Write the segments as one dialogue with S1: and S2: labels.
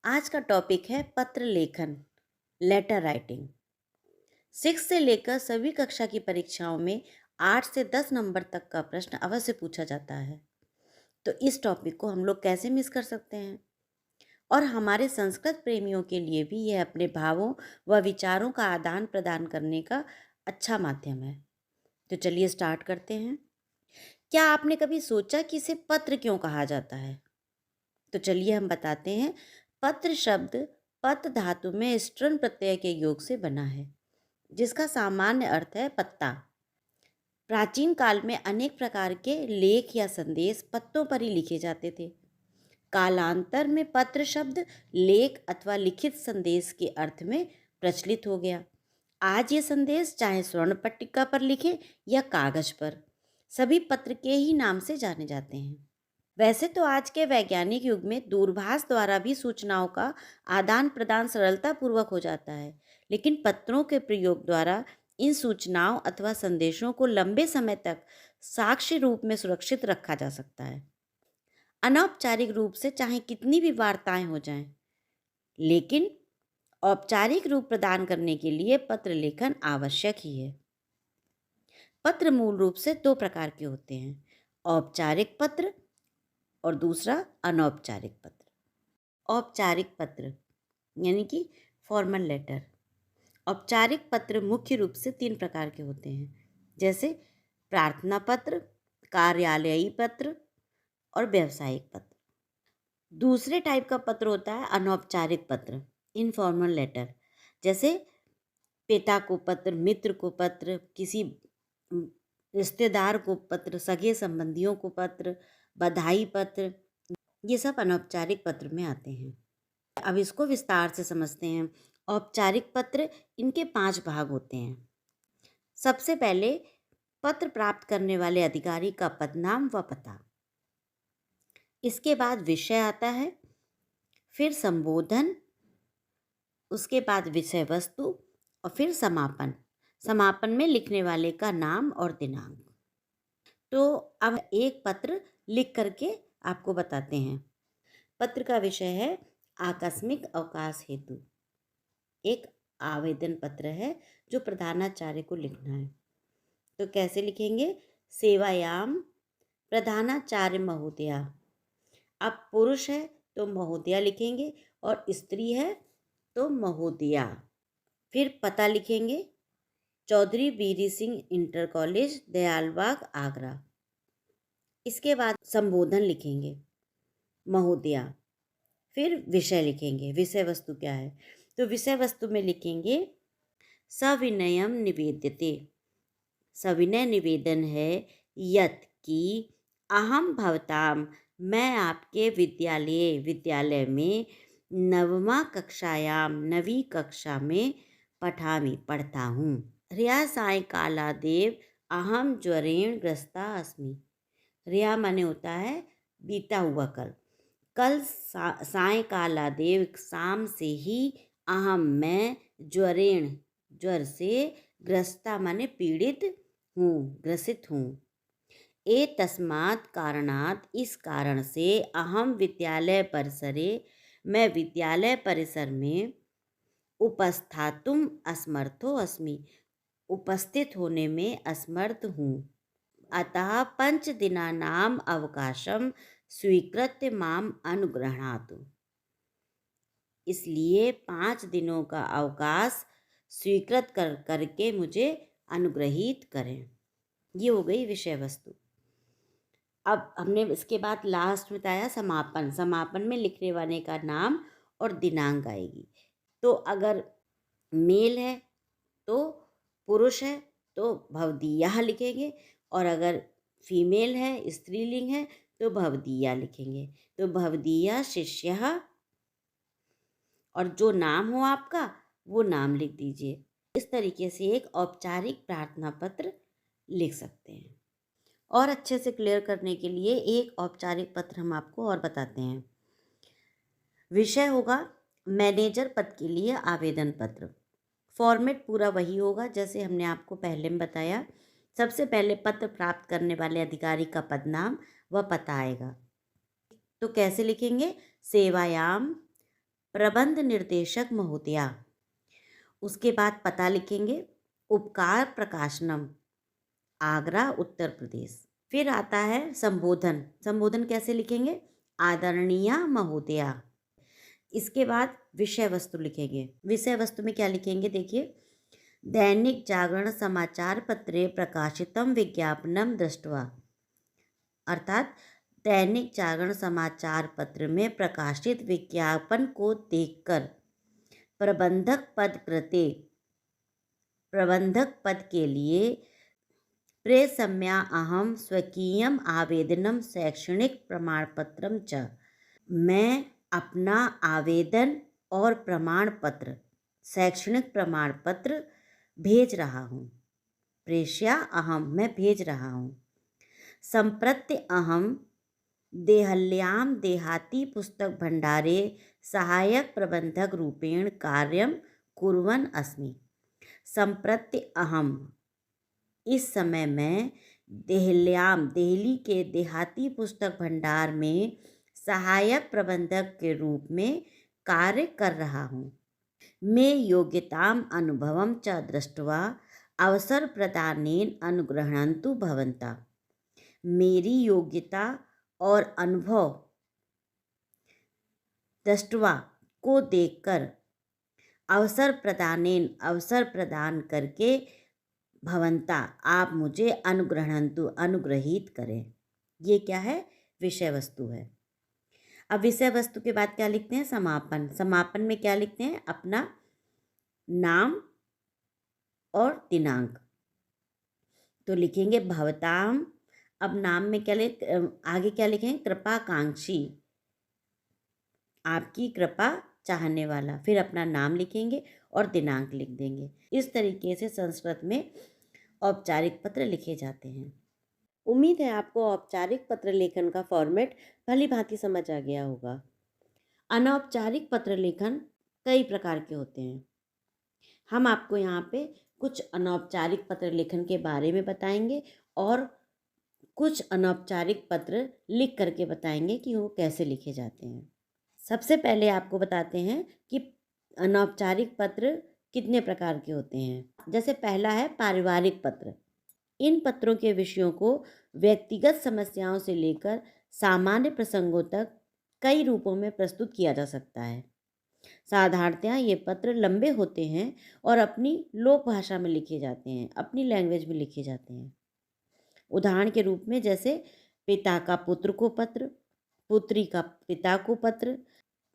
S1: आज का टॉपिक है पत्र लेखन, लेटर राइटिंग। 6 से लेकर सभी कक्षा की परीक्षाओं में 8 से 10 नंबर तक का प्रश्न अवश्य पूछा जाता है। तो इस टॉपिक को हम लोग कैसे मिस कर सकते हैं? और हमारे संस्कृत प्रेमियों के लिए भी यह अपने भावों व विचारों का आदान प्रदान करने का अच्छा माध्यम है। तो चलिए स्टार्ट करते हैं। क्या आपने कभी सोचा कि इसे पत्र क्यों कहा जाता है? तो चलिए हम बताते हैं। पत्र शब्द पत धातु में स्टृन प्रत्यय के योग से बना है, जिसका सामान्य अर्थ है पत्ता। प्राचीन काल में अनेक प्रकार के लेख या संदेश पत्तों पर ही लिखे जाते थे। कालांतर में पत्र शब्द लेख अथवा लिखित संदेश के अर्थ में प्रचलित हो गया। आज ये संदेश चाहे स्वर्ण पट्टिका पर लिखे या कागज पर, सभी पत्र के ही नाम से जाने जाते हैं। वैसे तो आज के वैज्ञानिक युग में दूरभाष द्वारा भी सूचनाओं का आदान प्रदान सरलतापूर्वक हो जाता है, लेकिन पत्रों के प्रयोग द्वारा इन सूचनाओं अथवा संदेशों को लंबे समय तक साक्ष्य रूप में सुरक्षित रखा जा सकता है। अनौपचारिक रूप से चाहे कितनी भी वार्ताएं हो जाएं, लेकिन औपचारिक रूप प्रदान करने के लिए पत्र लेखन आवश्यक ही है। पत्र मूल रूप से 2 प्रकार के होते हैं, औपचारिक पत्र और दूसरा अनौपचारिक पत्र। औपचारिक पत्र यानी कि फॉर्मल लेटर। औपचारिक पत्र मुख्य रूप से 3 प्रकार के होते हैं, जैसे प्रार्थना पत्र, कार्यालयी पत्र और व्यावसायिक पत्र। दूसरे टाइप का पत्र होता है अनौपचारिक पत्र, इनफॉर्मल लेटर, जैसे पिता को पत्र, मित्र को पत्र, किसी रिश्तेदार को पत्र, सगे संबंधियों को पत्र, बधाई पत्र, ये सब अनौपचारिक पत्र में आते हैं। अब इसको विस्तार से समझते हैं। औपचारिक पत्र, इनके 5 भाग होते हैं। सबसे पहले पत्र प्राप्त करने वाले अधिकारी का पदनाम व पता। इसके बाद विषय आता है, फिर संबोधन, उसके बाद विषय वस्तु और फिर समापन। समापन में लिखने वाले का नाम और दिनांक। तो अब एक पत्र लिख करके आपको बताते हैं। पत्र का विषय है आकस्मिक अवकाश हेतु। एक आवेदन पत्र है जो प्रधानाचार्य को लिखना है। तो कैसे लिखेंगे? सेवायाम प्रधानाचार्य महोदया। अब पुरुष है तो महोदया लिखेंगे और स्त्री है तो महोदया। फिर पता लिखेंगे, चौधरी वीरी सिंह इंटर कॉलेज, दयालबाग, आगरा। इसके बाद संबोधन लिखेंगे, महोदया। फिर विषय लिखेंगे, विषय वस्तु क्या है? तो विषय वस्तु में लिखेंगे सविनयम निवेद्यते। सविनय निवेदन है यत् कि अहम भवताम, मैं आपके विद्यालय में नवी कक्षा में पढ़ता हूँ। ह्यः सायंकालादेव अहम ज्वरेण ग्रस्ता अस्मि। ह्यः माने होता है बीता हुआ कल। कल सायंकालादेव शाम से ही मैं ज्वर से ग्रस्ता माने पीड़ित हूँ, ग्रसित हूँ। एतस्मात् कारणात्, इस कारण से मैं विद्यालय परिसर में उपस्थातुम असमर्थो अस्मि, उपस्थित होने में असमर्थ हूँ। अतः 5 दिनानाम अवकाशम स्वीकृत्य माम अनुगृह्णातु। इसलिए 5 दिनों का अवकाश स्वीकृत करके मुझे अनुग्रहित करें। ये हो गई विषय वस्तु। अब हमने इसके बाद लास्ट में बताया समापन। समापन में लिखने वाले का नाम और दिनांक आएगी। तो अगर मेल है तो पुरुष है तो भवदीयः लिखेंगे, और अगर फीमेल है, स्त्रीलिंग है, तो भवदीया लिखेंगे। तो भवदीया शिष्यः, और जो नाम हो आपका वो नाम लिख दीजिए। इस तरीके से एक औपचारिक प्रार्थना पत्र लिख सकते हैं। और अच्छे से क्लियर करने के लिए एक औपचारिक पत्र हम आपको और बताते हैं। विषय होगा मैनेजर पद के लिए आवेदन पत्र। फॉर्मेट पूरा वही होगा जैसे हमने आपको पहले में बताया। सबसे पहले पत्र प्राप्त करने वाले अधिकारी का पदनाम व पता आएगा। तो कैसे लिखेंगे? सेवायाम प्रबंध निर्देशक महोदया। उसके बाद पता लिखेंगे, उपकार प्रकाशनम, आगरा, उत्तर प्रदेश। फिर आता है संबोधन। संबोधन कैसे लिखेंगे? आदरणीय महोदया। इसके बाद विषय वस्तु लिखेंगे। विषय वस्तु में क्या लिखेंगे? देखिए, दैनिक जागरण समाचार पत्रे प्रकाशितम विज्ञापनम दृष्ट्वा, अर्थात दैनिक जागरण समाचार पत्र में प्रकाशित विज्ञापन को देखकर प्रबंधक पद के लिए प्रेषम्या अहम स्वकीयम आवेदनम शैक्षणिक प्रमाणपत्रम च, मैं अपना आवेदन और प्रमाण पत्र, शैक्षणिक प्रमाण पत्र भेज रहा हूँ। प्रेष्या अहम, मैं भेज रहा हूँ। संप्रत्य अहम देहल्यां देहाती पुस्तक भंडारे सहायक प्रबंधक रूपेण कार्यं कुर्वन् अस्मि। संप्रत्य अहम, इस समय मैं दिल्ली के देहाती पुस्तक भंडार में सहायक प्रबंधक के रूप में कार्य कर रहा हूँ। मैं योग्यताम अनुभवम च दृष्ट्वा अवसर प्रदानेन अनुगृह्णन्तु भवन्तः। मेरी योग्यता और अनुभव दृष्ट्वा को देखकर अवसर प्रदान करके भवंता, आप मुझे अनुगृह्णन्तु, अनुग्रहित करें। ये क्या है? विषय वस्तु है। अब विषय वस्तु के बाद क्या लिखते हैं? समापन। समापन में क्या लिखते हैं? अपना नाम और दिनांक। तो लिखेंगे भवताम। अब नाम में क्या आगे क्या लिखेंगे? कृपाकांक्षी, आपकी कृपा चाहने वाला। फिर अपना नाम लिखेंगे और दिनांक लिख देंगे। इस तरीके से संस्कृत में औपचारिक पत्र लिखे जाते हैं। उम्मीद है आपको औपचारिक पत्र लेखन का फॉर्मेट भली भांति समझ आ गया होगा। अनौपचारिक पत्र लेखन कई प्रकार के होते हैं। हम आपको यहाँ पे कुछ अनौपचारिक पत्र लेखन के बारे में बताएंगे और कुछ अनौपचारिक पत्र लिख करके बताएंगे कि वो कैसे लिखे जाते हैं। सबसे पहले आपको बताते हैं कि अनौपचारिक पत्र कितने प्रकार के होते हैं। जैसे पहला है पारिवारिक पत्र। इन पत्रों के विषयों को व्यक्तिगत समस्याओं से लेकर सामान्य प्रसंगों तक कई रूपों में प्रस्तुत किया जा सकता है। साधारणतया ये पत्र लंबे होते हैं और अपनी लोक भाषा में लिखे जाते हैं, अपनी लैंग्वेज में लिखे जाते हैं। उदाहरण के रूप में जैसे पिता का पुत्र को पत्र, पुत्री का पिता को पत्र,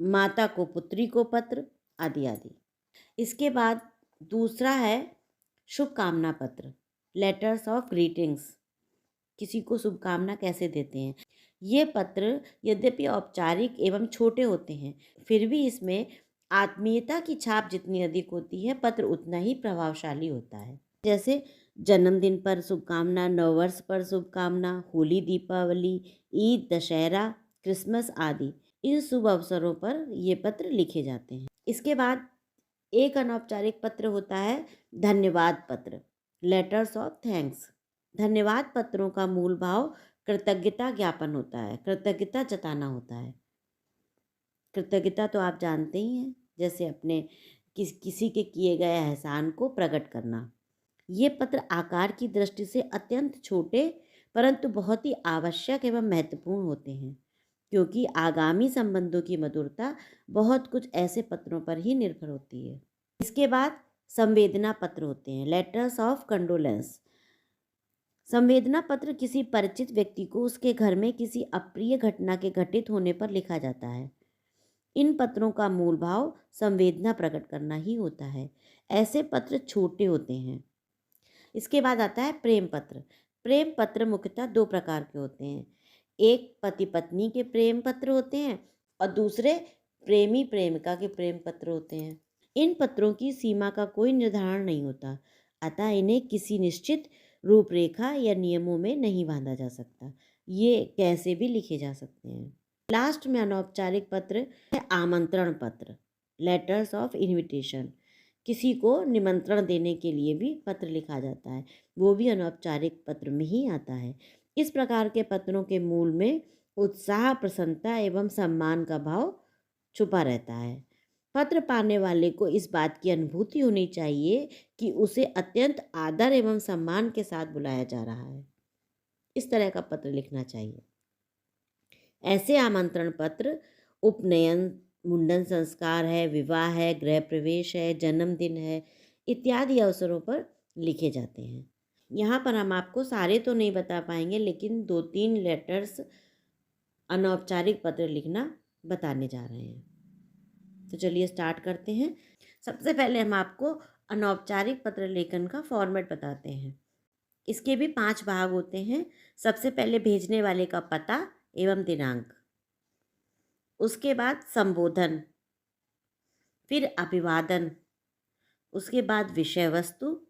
S1: माता को पुत्री को पत्र, आदि आदि। इसके बाद दूसरा है शुभकामना पत्र, लेटर्स ऑफ ग्रीटिंग्स। किसी को शुभकामना कैसे देते हैं। ये पत्र यद्यपि औपचारिक एवं छोटे होते हैं, फिर भी इसमें आत्मीयता की छाप जितनी अधिक होती है, पत्र उतना ही प्रभावशाली होता है। जैसे जन्मदिन पर शुभकामना, नववर्ष पर शुभकामना, होली, दीपावली, ईद, दशहरा, क्रिसमस आदि इन शुभ अवसरों पर ये पत्र लिखे जाते हैं। इसके बाद एक अनौपचारिक पत्र होता है धन्यवाद पत्र, लेटर्स ऑफ थैंक्स। धन्यवाद पत्रों का मूल भाव कृतज्ञता ज्ञापन होता है, कृतज्ञता जताना होता है। कृतज्ञता तो आप जानते ही हैं, जैसे अपने किसी के किए गए एहसान को प्रकट करना। ये पत्र आकार की दृष्टि से अत्यंत छोटे परंतु बहुत ही आवश्यक एवं महत्वपूर्ण होते हैं, क्योंकि आगामी संबंधों की मधुरता बहुत कुछ ऐसे पत्रों पर ही निर्भर होती है। इसके बाद संवेदना पत्र होते हैं, लेटर्स ऑफ कंडोलेंस। संवेदना पत्र किसी परिचित व्यक्ति को उसके घर में किसी अप्रिय घटना के घटित होने पर लिखा जाता है। इन पत्रों का मूल भाव संवेदना प्रकट करना ही होता है। ऐसे पत्र छोटे होते हैं। इसके बाद आता है प्रेम पत्र। प्रेम पत्र मुख्यतः दो प्रकार के होते हैं। एक पति पत्नी के प्रेम पत्र होते हैं और दूसरे प्रेमी प्रेमिका के प्रेम पत्र होते हैं। इन पत्रों की सीमा का कोई निर्धारण नहीं होता, अतः इन्हें किसी निश्चित रूपरेखा या नियमों में नहीं बांधा जा सकता। ये कैसे भी लिखे जा सकते हैं। लास्ट में अनौपचारिक पत्र है आमंत्रण पत्र, लेटर्स ऑफ इनविटेशन। किसी को निमंत्रण देने के लिए भी पत्र लिखा जाता है, वो भी अनौपचारिक पत्र में ही आता है। इस प्रकार के पत्रों के मूल में उत्साह, प्रसन्नता एवं सम्मान का भाव छुपा रहता है। पत्र पाने वाले को इस बात की अनुभूति होनी चाहिए कि उसे अत्यंत आदर एवं सम्मान के साथ बुलाया जा रहा है। इस तरह का पत्र लिखना चाहिए। ऐसे आमंत्रण पत्र उपनयन, मुंडन संस्कार है, विवाह है, गृह प्रवेश है, जन्मदिन है इत्यादि अवसरों पर लिखे जाते हैं। यहाँ पर हम आपको सारे तो नहीं बता पाएंगे, लेकिन 2-3 लेटर्स अनौपचारिक पत्र लिखना बताने जा रहे हैं। तो चलिए स्टार्ट करते हैं। सबसे पहले हम आपको अनौपचारिक पत्र लेखन का फॉर्मेट बताते हैं। इसके भी 5 भाग होते हैं। सबसे पहले भेजने वाले का पता एवं दिनांक, उसके बाद संबोधन, फिर अभिवादन, उसके बाद विषय वस्तु,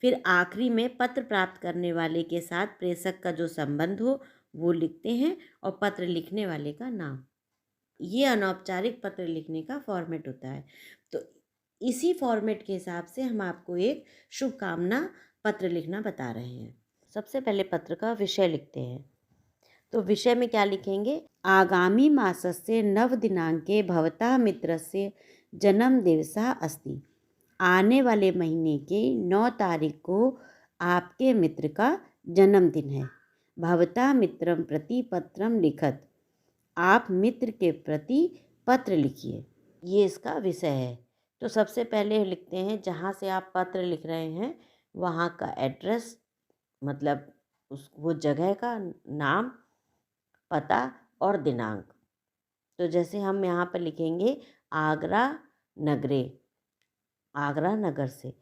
S1: फिर आखिरी में पत्र प्राप्त करने वाले के साथ प्रेषक का जो संबंध हो वो लिखते हैं और पत्र लिखने वाले का नाम। ये अनौपचारिक पत्र लिखने का फॉर्मेट होता है। तो इसी फॉर्मेट के हिसाब से हम आपको एक शुभकामना पत्र लिखना बता रहे हैं। सबसे पहले पत्र का विषय लिखते हैं। तो विषय में क्या लिखेंगे? आगामी मासस्य नवदिनांके भवतः मित्रस्य जन्मदिवसः अस्ति। आने वाले महीने के 9 तारीख को आपके मित्र का जन्मदिन है। भवतः मित्रं प्रति पत्रम लिखत। आप मित्र के प्रति पत्र लिखिए। ये इसका विषय है। तो सबसे पहले लिखते हैं जहाँ से आप पत्र लिख रहे हैं वहाँ का एड्रेस, मतलब वो जगह का नाम, पता और दिनांक। तो जैसे हम यहाँ पर लिखेंगे आगरा नगरे, आगरा नगर से।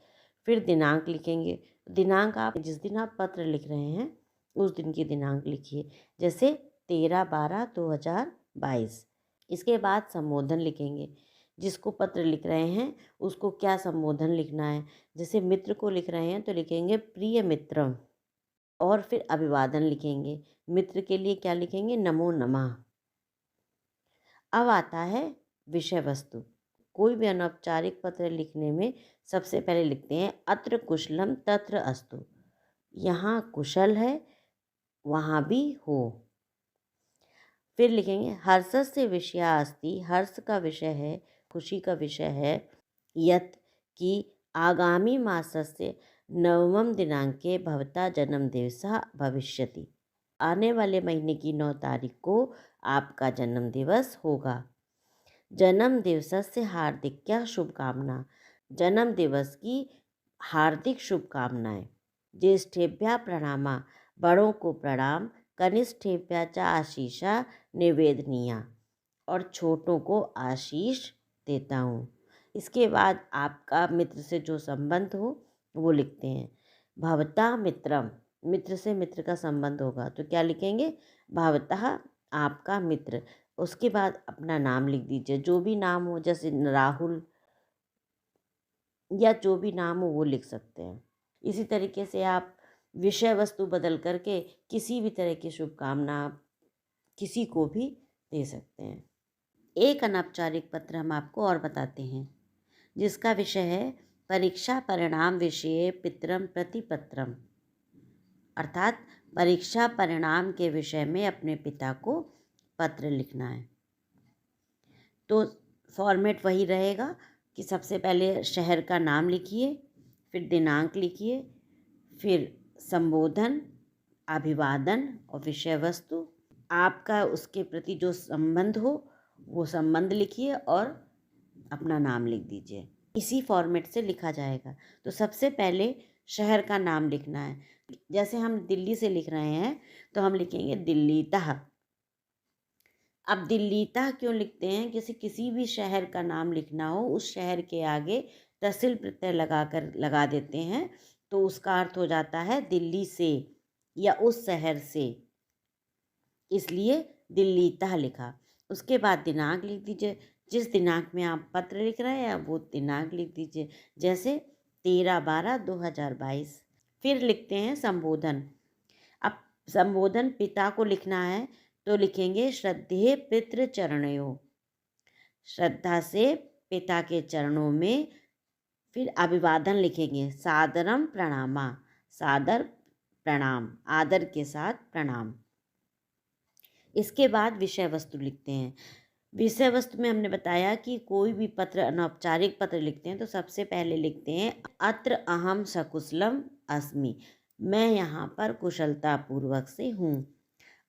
S1: फिर दिनांक लिखेंगे। दिनांक आप जिस दिन आप पत्र लिख रहे हैं उस दिन की दिनांक लिखिए, जैसे 13/12/2022। इसके बाद संबोधन लिखेंगे। जिसको पत्र लिख रहे हैं उसको क्या संबोधन लिखना है। जैसे मित्र को लिख रहे हैं तो लिखेंगे प्रिय मित्रम, और फिर अभिवादन लिखेंगे। मित्र के लिए क्या लिखेंगे? नमो नमः। अब आता है विषय वस्तु। कोई भी अनौपचारिक पत्र लिखने में सबसे पहले लिखते हैं अत्र कुशलम तत्र अस्तु। यहाँ कुशल है, वहाँ भी हो। फिर लिखेंगे हर्षस्य विषया अस्ति। हर्ष का विषय है, खुशी का विषय है। यत् कि आगामी मासस्य नवम दिनांके भवता जन्मदिवसः भविष्यति। आने वाले महीने की 9 तारीख को आपका जन्म दिवस होगा। जन्म दिवसस्य हार्दिक्या शुभकामना। जन्म दिवस की हार्दिक शुभकामनाएं। ज्येष्ठेभ्यः प्रणामा। बड़ों को प्रणाम। कनिष्ठेभ्यः च आशीषा निवेदनीया। और छोटों को आशीष देता हूँ। इसके बाद आपका मित्र से जो संबंध हो वो लिखते हैं। भवता मित्रम, मित्र से मित्र का संबंध होगा तो क्या लिखेंगे? भवतः आपका मित्र। उसके बाद अपना नाम लिख दीजिए, जो भी नाम हो, जैसे राहुल या जो भी नाम हो वो लिख सकते हैं। इसी तरीके से आप विषय वस्तु बदल करके किसी भी तरह की शुभकामना किसी को भी दे सकते हैं। एक अनौपचारिक पत्र हम आपको और बताते हैं जिसका विषय है परीक्षा परिणाम विषये पितरम प्रतिपत्रम। अर्थात परीक्षा परिणाम के विषय में अपने पिता को पत्र लिखना है। तो फॉर्मेट वही रहेगा कि सबसे पहले शहर का नाम लिखिए, फिर दिनांक लिखिए, फिर संबोधन, अभिवादन और विषय वस्तु। आपका उसके प्रति जो संबंध हो वो संबंध लिखिए और अपना नाम लिख दीजिए। इसी फॉर्मेट से लिखा जाएगा। तो सबसे पहले शहर का नाम लिखना है। जैसे हम दिल्ली से लिख रहे हैं तो हम लिखेंगे दिल्लीतः। अब दिल्लीतः क्यों लिखते हैं? किसी भी शहर का नाम लिखना हो, उस शहर के आगे तहसील प्रत्यय लगा देते हैं तो उसका अर्थ हो जाता है दिल्ली से या उस शहर से, इसलिए दिल्लीतः लिखा। उसके बाद दिनांक लिख दीजिए। जिस दिनांक में आप पत्र लिख रहे हैं वो दिनांक लिख दीजिए, जैसे 13/12/2022। फिर लिखते हैं संबोधन। अब संबोधन पिता को लिखना है तो लिखेंगे श्रद्धेय पितृचरणयोः। श्रद्धा से पिता के चरणों में। फिर अभिवादन लिखेंगे सादरम प्रणामा। सादर प्रणाम, आदर के साथ प्रणाम। इसके बाद विषय वस्तु लिखते हैं। विषय वस्तु में हमने बताया कि कोई भी पत्र अनौपचारिक पत्र लिखते हैं तो सबसे पहले लिखते हैं अत्र अहम सकुशलम अस्मि, मैं यहाँ पर कुशलतापूर्वक से हूँ।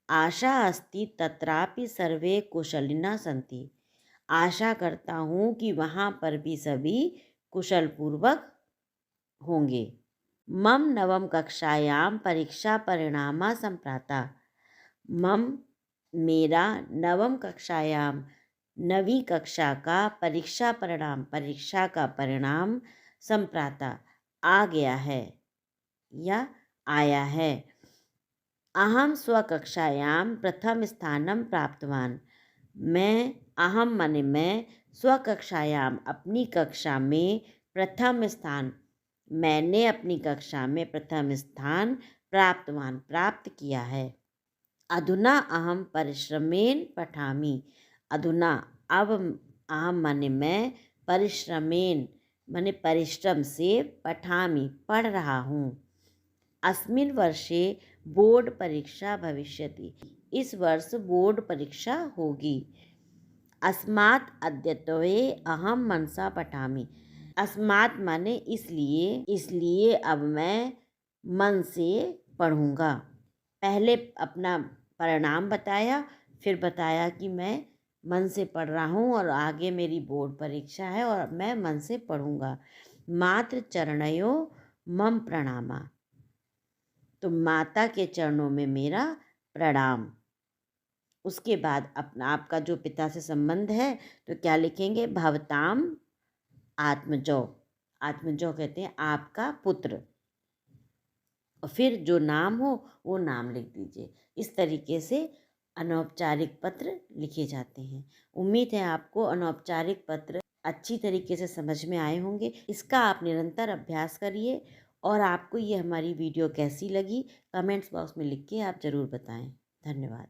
S1: आशा अस्ति तत्रापि सर्वे कुशलिनः सन्ति, आशा करता हूँ कि वहाँ पर भी सभी कुशलपूर्वक होंगे। मम नवम कक्षायां परीक्षा परिणामा संप्राता, मम मेरा नवम कक्षायां नवीं कक्षा का परीक्षा का परिणाम संप्राता आ गया है या आया है। अहम स्वकक्षायां प्रथम स्थानम प्राप्तवान, मैं अहम माने मैं, स्वकक्षायाम अपनी कक्षा में, प्रथम स्थान मैंने अपनी कक्षा में प्रथम स्थान प्राप्तवान प्राप्त किया है। अधुना अहम परिश्रमेण पठामि, अधुना अब अहम माने मैं, परिश्रमेण माने परिश्रम से, पठामि पढ़ रहा हूँ। अस्मिन् वर्षे बोर्ड परीक्षा भविष्यति, इस वर्ष बोर्ड परीक्षा होगी। अस्मात् अद्यत्वे अहम मनसा पठामि, अस्मात् माने इसलिए अब मैं मन से पढ़ूँगा। पहले अपना परिणाम बताया, फिर बताया कि मैं मन से पढ़ रहा हूँ और आगे मेरी बोर्ड परीक्षा है और मैं मन से पढ़ूँगा। मातृ चरणयो मम प्रणामा, तो माता के चरणों में मेरा प्रणाम। उसके बाद अपना आपका जो पिता से संबंध है तो क्या लिखेंगे, भवताम आत्मजो, आत्मजो कहते हैं आपका पुत्र, और फिर जो नाम हो वो नाम लिख दीजिए। इस तरीके से अनौपचारिक पत्र लिखे जाते हैं। उम्मीद है आपको अनौपचारिक पत्र अच्छी तरीके से समझ में आए होंगे। इसका आप निरंतर अभ्यास करिए और आपको ये हमारी वीडियो कैसी लगी कमेंट्स बॉक्स में लिख के आप ज़रूर बताएं। धन्यवाद।